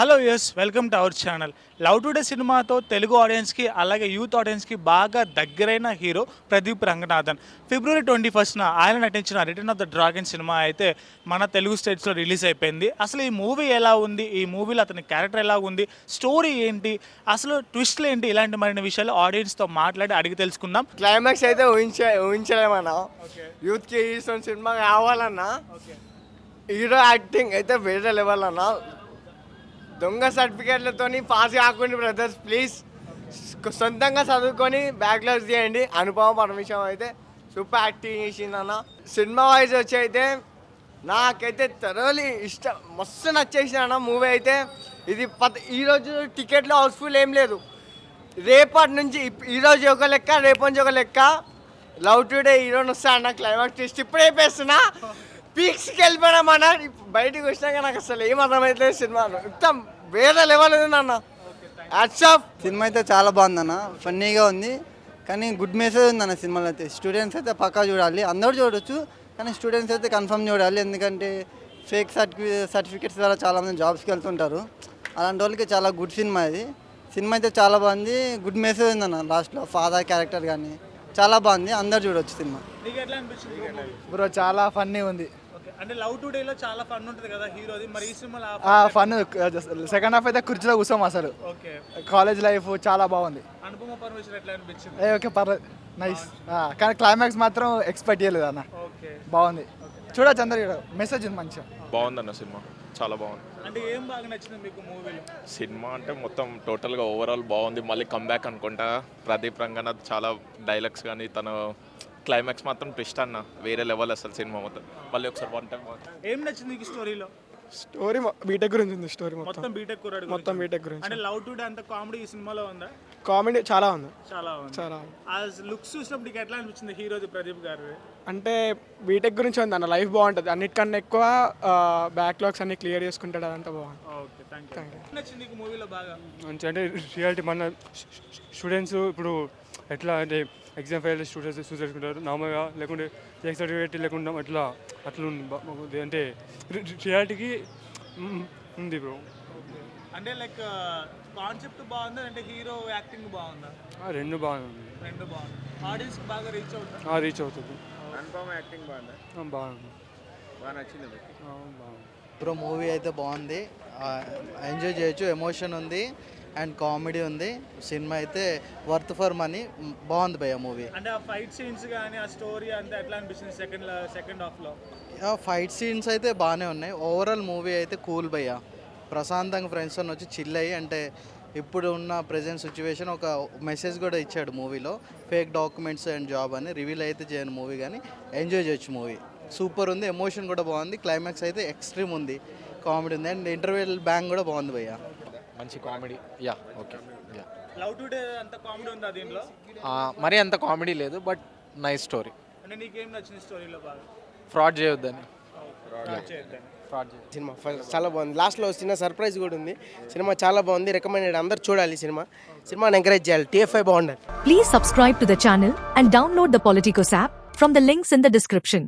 Hello yes welcome to our channel. Love today సినిమాతో తెలుగు ఆడియన్స్కి అలాగే యూత్ ఆడియన్స్కి బాగా దగ్గరైన హీరో ప్రదీప్ రంగనాథన్. ఫిబ్రవరి 21న ఆయన నటించిన రిటర్న్ ఆఫ్ ద డ్రాగన్ సినిమా అయితే మన తెలుగు స్టేట్స్లో రిలీజ్ అయిపోయింది. అసలు ఈ మూవీ ఎలా ఉంది, ఈ మూవీలో అతని క్యారెక్టర్ ఎలా ఉంది, స్టోరీ ఏంటి, అసలు ట్విస్ట్లు ఏంటి, ఇలాంటి మరిన్ని విషయాలు ఆడియన్స్తో మాట్లాడి అడిగి తెలుసుకుందాం. క్లైమాక్స్ అయితే ఊహించలేమన్నా. యూత్కి ఇష్టం సినిమా కావాలన్నా హీరో యాక్టింగ్ అయితే వేరే లెవెల్ అన్నా. దొంగ సర్టిఫికేట్లతో పాస్ కాకుండా బ్రదర్స్ ప్లీజ్ సొంతంగా చదువుకొని బ్యాక్లాగ్స్ చేయండి. అనుపమ పరమేశ్వరం అయితే సూపర్ యాక్టింగ్ చేసిందన్న. సినిమా వైజ్ వచ్చి అయితే నాకైతే థరోలీ ఇష్టం, మస్తు నచ్చేసిన అన్న మూవీ అయితే. ఇది ఈరోజు టికెట్లో హౌస్ఫుల్ ఏం లేదు. రేపటి నుంచి ఈరోజు ఒక లెక్క, రేపు నుంచి ఒక లెక్క. లవ్ టుడే హీరోని వస్తా అన్న. క్లైమాక్స్ టెస్ట్ ఇప్పుడే వేస్తున్నా. పీక్స్కి వెళ్ళిపోయామన్నా. బయటకు వచ్చినాక నాకు అసలు ఏం అర్థమవుతుంది. సినిమా మొత్తం వేరే లెవెల్ ఉంది అన్న. యాట్సాఫ్. సినిమా అయితే చాలా బాగుందన్న, ఫన్నీగా ఉంది, కానీ గుడ్ మెసేజ్ ఉందన్న సినిమాలో అయితే. స్టూడెంట్స్ అయితే పక్కా చూడాలి, అందరూ చూడొచ్చు, కానీ స్టూడెంట్స్ అయితే కన్ఫర్మ్ చూడాలి. ఎందుకంటే ఫేక్ సర్టిఫికేట్స్ ద్వారా చాలామంది జాబ్స్కి వెళ్తుంటారు. అలాంటి వాళ్ళకి చాలా గుడ్ సినిమా ఇది. సినిమా అయితే చాలా బాగుంది, గుడ్ మెసేజ్ ఉందన్న. లాస్ట్లో ఫాదర్ క్యారెక్టర్ కానీ చాలా బాగుంది, అందరు చూడొచ్చు సినిమా. బ్రో చాలా ఫన్నీ ఉంది. అంటే లవ్ టుడేలో చాలా ఫన్ ఉంటుంది కదా హీరోది, మరి ఈ సినిమాలో ఫన్ సెకండ్ హాఫ్ అయితే కుర్చీలో కూర్చోం అసలు. ఓకే, కాలేజ్ లైఫ్ చాలా బాగుంది. అనుపమ పరమేశ్వర్ ఎట్లా అనిపించింది? ఓకే పర్లేదు, నైస్. కానీ క్లైమాక్స్ మాత్రం ఎక్స్పెక్ట్ చేయలేదు అన్న. ఓకే, బాగుంది, చూడొచ్చు అందరు. మెసేజ్ ఉంది మంచిగా. బాగుందన్న సినిమా, చాలా బాగుంది. అంటే ఏం బాగా నచ్చింది మీకు మూవీలో? సినిమా అంటే మొత్తం టోటల్గా ఓవరాల్ బాగుంది. మళ్ళీ కమ్బ్యాక్ అనుకుంటా ప్రదీప్ రంగనాథ్. చాలా డైలాగ్స్ కానీ తన క్లైమాక్స్ మాత్రం ట్విస్ట్ అన్న, వేరే లెవెల్ అసలు సినిమా మొత్తం. మళ్ళీ ఒకసారి వన్ టైం ఏం నచ్చింది మీకు స్టోరీలో? స్టోరీ బీటెక్ గురించి ఉంది. స్టోరీ మొత్తం బీటెక్ కుర్రాడు మొత్తం బీటెక్ గురించి. అంటే లవ్ టుడే అంత కామెడీ ఈ సినిమాలో ఉందా? కామెడీ చాలా ఉంది, చాలా ఉంది, చాలా. ఆ లుక్స్ చూసినప్పుడు నీకు ఎట్లా అనిపించింది హీరోది ప్రదీప్ గారు? అంటే బీటెక్ గురించి ఉంది అన్న. లైఫ్ బాగుంటుంది, అన్నిటికన్నా ఎక్కువ బ్యాక్లాగ్స్ అన్ని క్లియర్ చేసుకుంటాడు, అదంతా బాగుంది. Okay, thank you. నచ్చింది నీకు మూవీలో బాగా? మంచి అంటే రియాలిటీ మన స్టూడెంట్స్ ఇప్పుడు ఎట్లా అంటే ఎగ్జామ్ ఫెయిల్ స్టూడెంట్స్ సూసైడ్ చేసుకుంటారు నార్మల్గా, లేకుంటే ఎక్స్ సర్టిఫికేట్ లేకుండా అట్లా ఉంది. అంటే రియాలిటీకి ఉంది బ్రో. అంటే లైక్ కాన్సెప్ట్ బాగుందా, అంటే హీరో యాక్టింగ్ బాగుందా? రెండు బాగుంది, రెండు బాగుంది. ఆడియన్స్ బాగా రీచ్ అవుతుంది. రీచ్ అవుతుంది. అనుపమ యాక్టింగ్ బాగుందా? బాగుంది, బాగా నచ్చింది. బాగుంది బ్రో. మూవీ అయితే బాగుంది, ఎంజాయ్ చేయొచ్చు, ఎమోషన్ ఉంది అండ్ కామెడీ ఉంది. సినిమా అయితే వర్త్ ఫర్ మనీ, బాగుంది భయ్య మూవీ. అంటే ఆ ఫైట్ సీన్స్ కానీ ఆ స్టోరీ అంతా ఎట్లా అనిపిస్తుంది సెకండ్ హాఫ్లో? ఫైట్ సీన్స్ అయితే బాగానే ఉన్నాయి. ఓవరాల్ మూవీ అయితే కూల్ భయ్య. ప్రశాంతంగా ఫ్రెండ్స్ అని వచ్చి చిల్ అయ్యి, అంటే ఇప్పుడు ఉన్న ప్రజెంట్ సిచ్యువేషన్ ఒక మెసేజ్ కూడా ఇచ్చాడు మూవీలో. ఫేక్ డాక్యుమెంట్స్ అండ్ జాబ్ అని రివీల్ అయితే చేయను మూవీ, కానీ ఎంజాయ్ చేయొచ్చు మూవీ. సూపర్ ఉంది, ఎమోషన్ కూడా బాగుంది, క్లైమాక్స్ అయితే ఎక్స్ట్రీమ్ ఉంది, కామెడీ ఉంది అండ్ ఇంటర్వెల్ బ్యాంగ్ కూడా బాగుంది భయ్య. మంచి comedy. Yeah okay. Yeah love today అంత కామెడీ ఉందా దీంట్లో? మరీ అంత కామెడీ లేదు, బట్ నైస్ స్టోరీ. అంటే నీకేం నచ్చింది స్టోరీలో బాగా? ఫ్రాడ్ చేయొద్దని. ఫ్రాడ్ సినిమా చాలా బాగుంది. లాస్ట్లో చిన్న సర్ప్రైజ్ కూడా ఉంది. సినిమా చాలా బాగుంది, రికమెండెడ్, అందరు చూడాలి. సినిమాని ఎంకరేజ్ చేయాలి. TFI బాగుండాలి. Please subscribe to the channel and download the Politicos app from the links in the description.